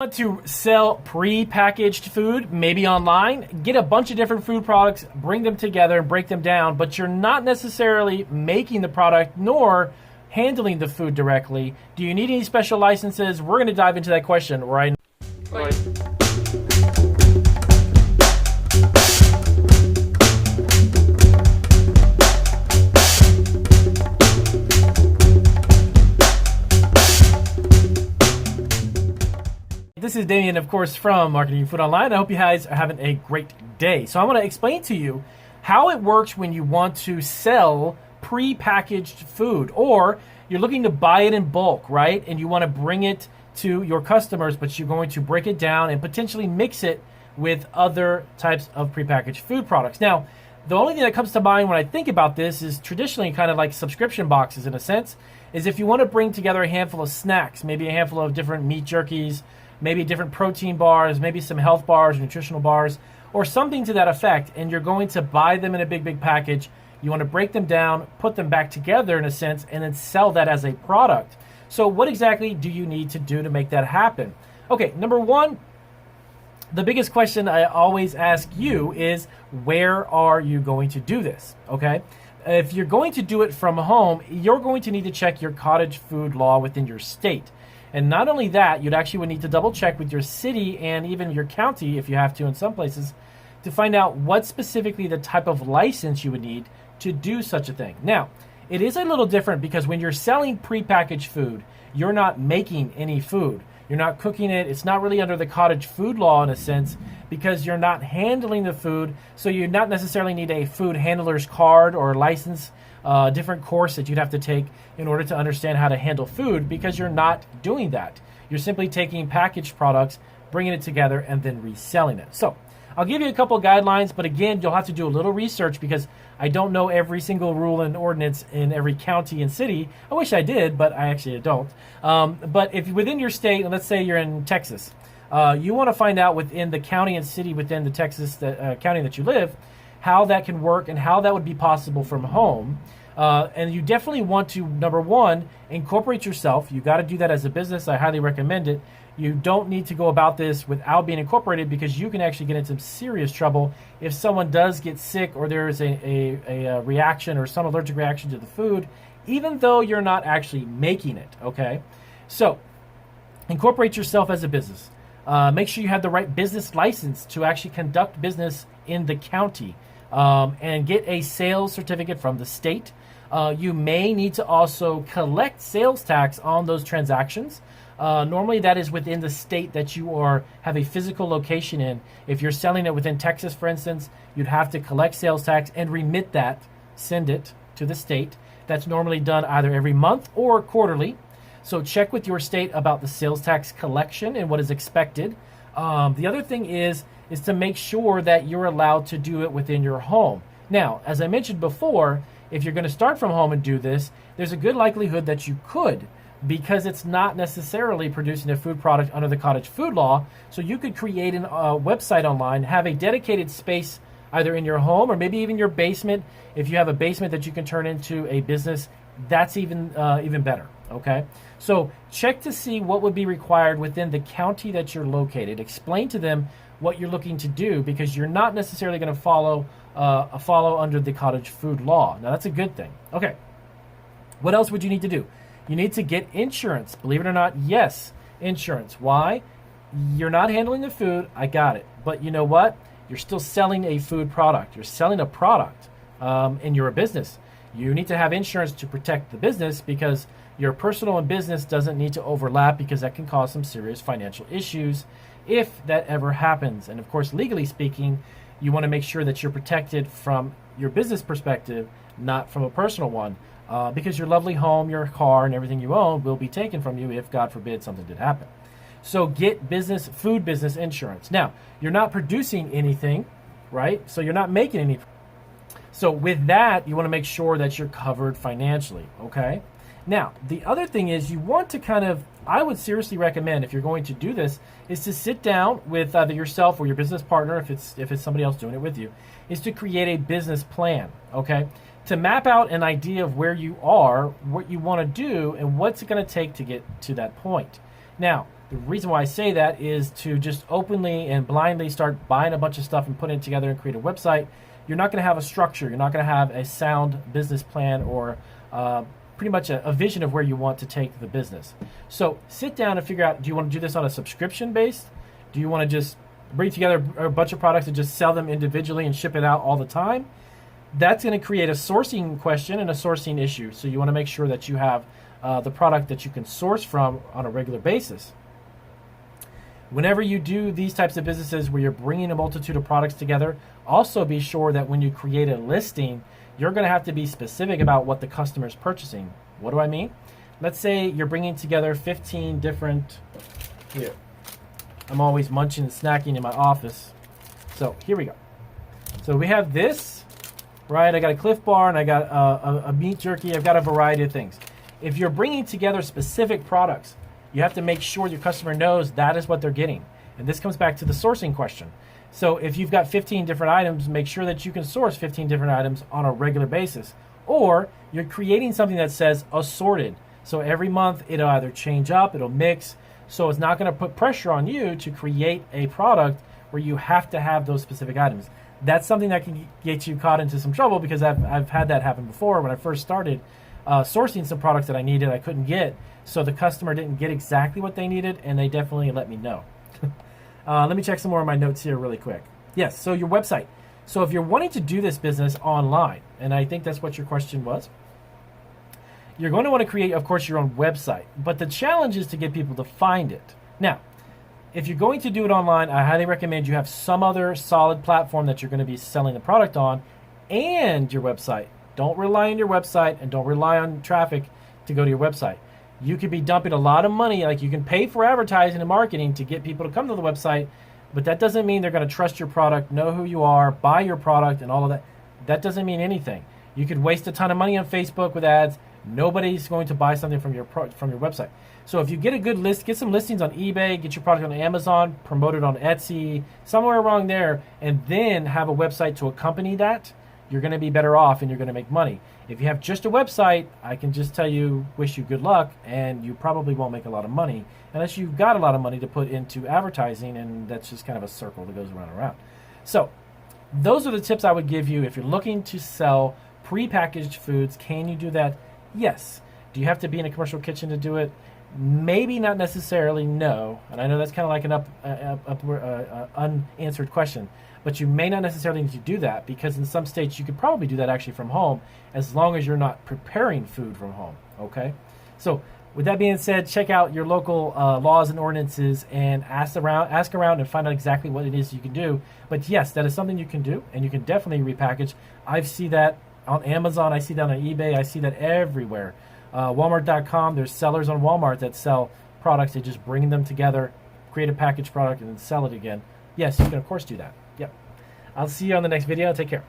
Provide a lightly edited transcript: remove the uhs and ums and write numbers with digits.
Want to sell pre-packaged food, maybe online, get a bunch of different food products, bring them together and break them down, but you're not necessarily making the product nor handling the food directly. Do you need any special licenses? We're going to dive into that question right now. Right. This is Damien, of course, from Marketing Food Online. I hope you guys are having a great day. So I want to explain to you how it works when you want to sell pre-packaged food, or you're looking to buy it in bulk, right? And you want to bring it to your customers, but you're going to break it down and potentially mix it with other types of pre-packaged food products. Now, the only thing that comes to mind when I think about this is traditionally kind of like subscription boxes in a sense, is if you want to bring together a handful of snacks, maybe a handful of different meat jerkies, maybe different protein bars, maybe some health bars, nutritional bars, or something to that effect, and you're going to buy them in a big package. You want to break them down, put them back together in a sense, and then sell that as a product. So what exactly do you need to do to make that happen? Okay, number one, the biggest question I always ask you is, where are you going to do this? Okay, if you're going to do it from home, you're going to need to check your Cottage Food Law within your state. And not only that, you'd actually would need to double check with your city and even your county, if you have to in some places, to find out what specifically the type of license you would need to do such a thing. Now, it is a little different because when you're selling prepackaged food, you're not making any food. You're not cooking it. It's not really under the Cottage Food Law in a sense because you're not handling the food. So you not necessarily need a food handler's card or license, different course that you'd have to take in order to understand how to handle food, because you're not doing that. You're simply taking packaged products, bringing it together, and then reselling it. So I'll give you a couple of guidelines, but again, you'll have to do a little research because I don't know every single rule and ordinance in every county and city. I wish I did, but I actually don't. But if within your state, and let's say you're in Texas, you want to find out within the county and city within the Texas county that you live, how that can work and how that would be possible from home. And you definitely want to, number one, incorporate yourself. You got to do that as a business. I highly recommend it. You don't need to go about this without being incorporated, because you can actually get into some serious trouble if someone does get sick or there is a reaction or some allergic reaction to the food, even though you're not actually making it, okay? So incorporate yourself as a business. Make sure you have the right business license to actually conduct business in the county, and get a sales certificate from the state. You may need to also collect sales tax on those transactions. Normally that is within the state that you have a physical location in. If you're selling it within Texas, for instance, you'd have to collect sales tax and remit that, send it to the state. That's normally done either every month or quarterly. So check with your state about the sales tax collection and what is expected. The other thing is to make sure that you're allowed to do it within your home. Now, as I mentioned before, if you're going to start from home and do this, there's a good likelihood that you could, because it's not necessarily producing a food product under the Cottage Food Law. So you could create a website online, have a dedicated space either in your home or maybe even your basement. If you have a basement that you can turn into a business, that's even better, okay? So check to see what would be required within the county that you're located. Explain to them what you're looking to do, because you're not necessarily going to follow under the Cottage Food Law. Now, that's a good thing. Okay, what else would you need to do? You need to get insurance. Believe it or not, yes, insurance. Why? You're not handling the food. I got it. But you know what? You're still selling a food product. You're selling a product, and you're a business. You need to have insurance to protect the business, because your personal and business doesn't need to overlap, because that can cause some serious financial issues if that ever happens. And of course, legally speaking, you want to make sure that you're protected from your business perspective, not from a personal one, because your lovely home, your car, and everything you own will be taken from you if, God forbid, something did happen. So get food business insurance. Now, you're not producing anything, right? So you're not making any. So with that, you want to make sure that you're covered financially, okay? Now, the other thing is you want to I would seriously recommend, if you're going to do this, is to sit down with either yourself or your business partner, if it's somebody else doing it with you, is to create a business plan, okay? To map out an idea of where you are, what you want to do, and what's it going to take to get to that point. Now, The reason why I say that is to just openly and blindly start buying a bunch of stuff and putting it together and create a website. You're not going to have a structure. You're not going to have a sound business plan or pretty much a vision of where you want to take the business. So sit down and figure out, do you want to do this on a subscription base? Do you want to just bring together a bunch of products and just sell them individually and ship it out all the time? That's going to create a sourcing question and a sourcing issue. So you want to make sure that you have the product that you can source from on a regular basis. Whenever you do these types of businesses where you're bringing a multitude of products together, also be sure that when you create a listing, you're going to have to be specific about what the customer is purchasing. What do I mean? Let's say you're bringing together 15 different, here, I'm always munching and snacking in my office. So here we go. So we have this, right? I got a Cliff Bar and I got a meat jerky. I've got a variety of things. If you're bringing together specific products, you have to make sure your customer knows that is what they're getting. And this comes back to the sourcing question. So if you've got 15 different items, make sure that you can source 15 different items on a regular basis. Or you're creating something that says assorted. So every month it'll either change up, it'll mix. So it's not going to put pressure on you to create a product where you have to have those specific items. That's something that can get you caught into some trouble, because I've had that happen before. When I first started sourcing some products that I needed, I couldn't get. So the customer didn't get exactly what they needed, and they definitely let me know. Let me check some more of my notes here really quick. Yes, so your website. So if you're wanting to do this business online, and I think that's what your question was, you're going to want to create, of course, your own website. But the challenge is to get people to find it. Now, if you're going to do it online, I highly recommend you have some other solid platform that you're going to be selling the product on and your website. Don't rely on your website and don't rely on traffic to go to your website. You could be dumping a lot of money, like you can pay for advertising and marketing to get people to come to the website, but that doesn't mean they're going to trust your product, know who you are, buy your product, and all of that. That doesn't mean anything. You could waste a ton of money on Facebook with ads. Nobody's going to buy something from your website. So if you get a good list, get some listings on eBay, get your product on Amazon, promote it on Etsy, somewhere along there, and then have a website to accompany that, you're going to be better off and you're going to make money. If you have just a website, I can just tell you, wish you good luck, and you probably won't make a lot of money unless you've got a lot of money to put into advertising, and that's just kind of a circle that goes around and around. So those are the tips I would give you if you're looking to sell prepackaged foods. Can you do that? Yes. Do you have to be in a commercial kitchen to do it? Maybe not necessarily, no. And I know that's kind of like an unanswered question. But you may not necessarily need to do that, because in some states you could probably do that actually from home, as long as you're not preparing food from home, okay? So with that being said, check out your local laws and ordinances and ask around and find out exactly what it is you can do. But yes, that is something you can do, and you can definitely repackage. I see that on Amazon, I see that on eBay, I see that everywhere. Walmart.com, there's sellers on Walmart that sell products. They just bring them together, create a packaged product, and then sell it again. Yes, you can of course do that. Yep. I'll see you on the next video. Take care.